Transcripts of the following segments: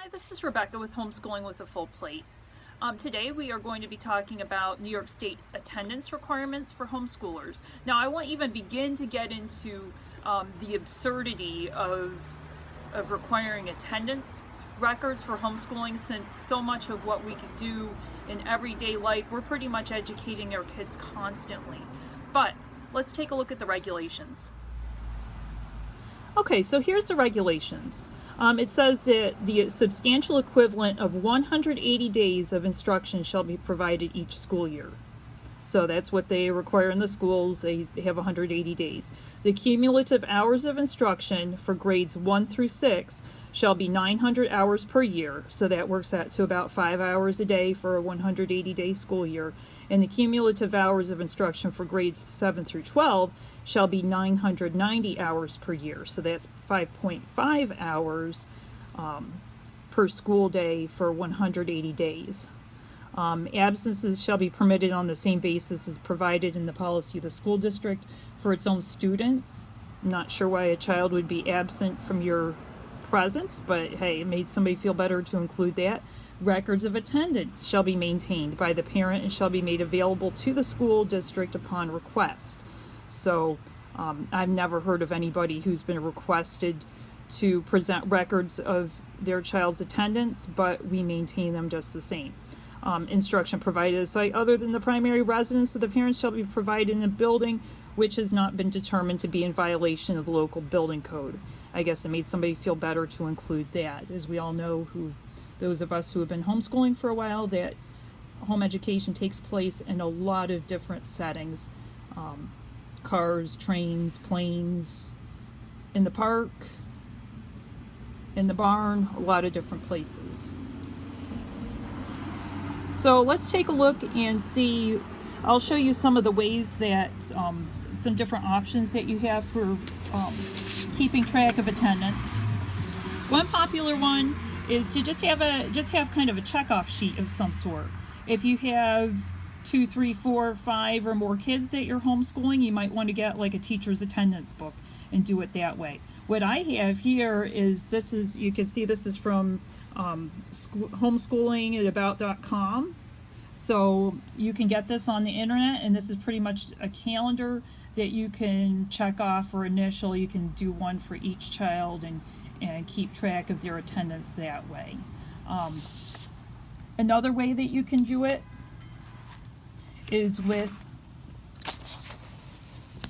Hi, this is Rebecca with Homeschooling with a Full Plate. Today we are going to be talking about New York State attendance requirements for homeschoolers. Now I won't even begin to get into the absurdity of requiring attendance records for homeschooling, since so much of what we could do in everyday life, we're pretty much educating our kids constantly. But let's take a look at the regulations. Okay, so here's the regulations. It says that the substantial equivalent of 180 days of instruction shall be provided each school year. So that's what they require in the schools. They have 180 days. The cumulative hours of instruction for grades 1 through 6 shall be 900 hours per year. So that works out to about 5 hours a day for a 180-day school year. And the cumulative hours of instruction for grades 7 through 12 shall be 990 hours per year. So that's 5.5 hours per school day for 180 days. Absences shall be permitted on the same basis as provided in the policy of the school district for its own students. I'm not sure why a child would be absent from your presence, but hey, it made somebody feel better to include that. Records of attendance shall be maintained by the parent and shall be made available to the school district upon request. So I've never heard of anybody who's been requested to present records of their child's attendance, but we maintain them just the same. Instruction provided at a site other than the primary residence of the parents shall be provided in a building which has not been determined to be in violation of the local building code. I guess it made somebody feel better to include that. As we all know, those of us who have been homeschooling for a while, that home education takes place in a lot of different settings. Cars, trains, planes, in the park, in the barn, a lot of different places. So let's take a look and see. I'll show you some of the ways that some different options that you have for keeping track of attendance. One popular one is to just have kind of a checkoff sheet of some sort. If you have 2, 3, 4, 5 or more kids that you're homeschooling, you might want to get like a teacher's attendance book and do it that way. What I have here is, you can see this is from homeschooling at about.com. So you can get this on the internet, and this is pretty much a calendar that you can check off or initial. You can do one for each child and keep track of their attendance that way. Another way that you can do it is with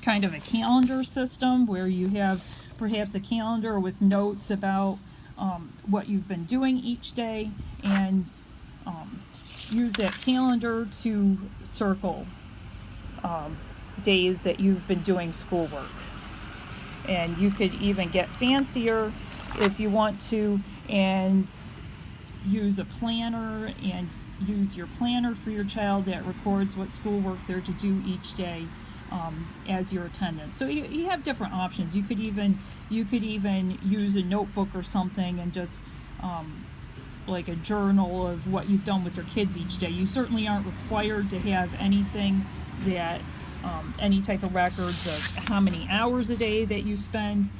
kind of a calendar system where you have perhaps a calendar with notes about what you've been doing each day, and use that calendar to circle days that you've been doing schoolwork. And you could even get fancier if you want to and use a planner and use your planner for your child that records what schoolwork they're to do each day as your attendance. So you have different options. You could even use a notebook or something and just like a journal of what you've done with your kids each day. You certainly aren't required to have anything that any type of records of how many hours a day that you spend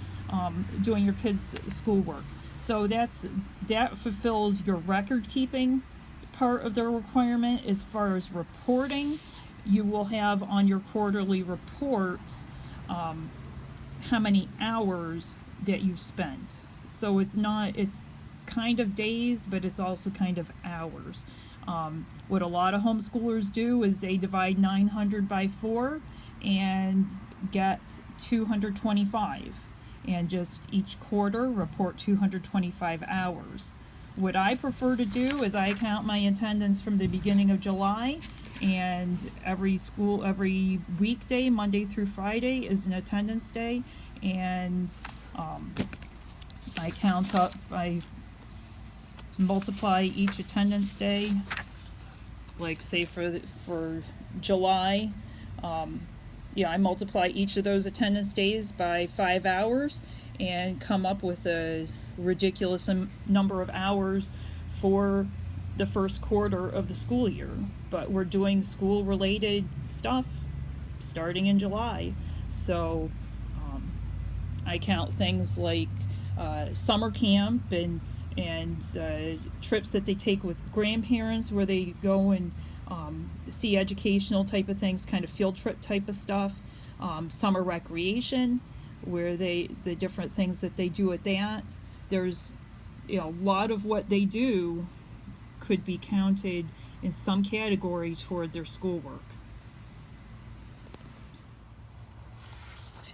doing your kids' schoolwork. So that fulfills your record keeping part of the requirement. As far as reporting, you will have on your quarterly reports how many hours that you spent. So it's kind of days, but it's also kind of hours. What a lot of homeschoolers do is they divide 900 by 4 and get 225, and just each quarter report 225 hours. What I prefer to do is I count my attendance from the beginning of July, and every weekday, Monday through Friday, is an attendance day, and I multiply each attendance day, like say for July, I multiply each of those attendance days by 5 hours and come up with a ridiculous number of hours for the first quarter of the school year. But we're doing school related stuff starting in July, so I count things like summer camp and and trips that they take with grandparents where they go and see educational type of things, kind of field trip type of stuff. Summer recreation, where the different things that they do at that. There's a lot of what they do could be counted in some category toward their schoolwork.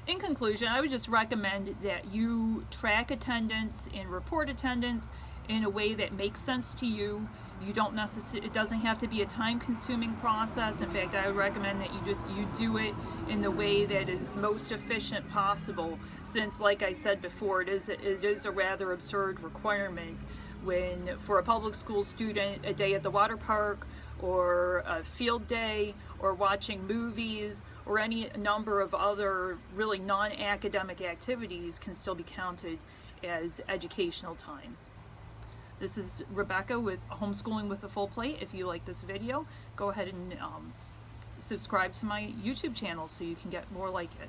In conclusion, I would just recommend that you track attendance and report attendance in a way that makes sense to you. You don't necessarily, it doesn't have to be a time-consuming process. In fact, I would recommend that you do it in the way that is most efficient possible, since, like I said before, it is a rather absurd requirement when, for a public school student, a day at the water park or a field day or watching movies or any number of other really non-academic activities can still be counted as educational time. This is Rebecca with Homeschooling with a Full Plate. If you like this video, go ahead and subscribe to my YouTube channel so you can get more like it.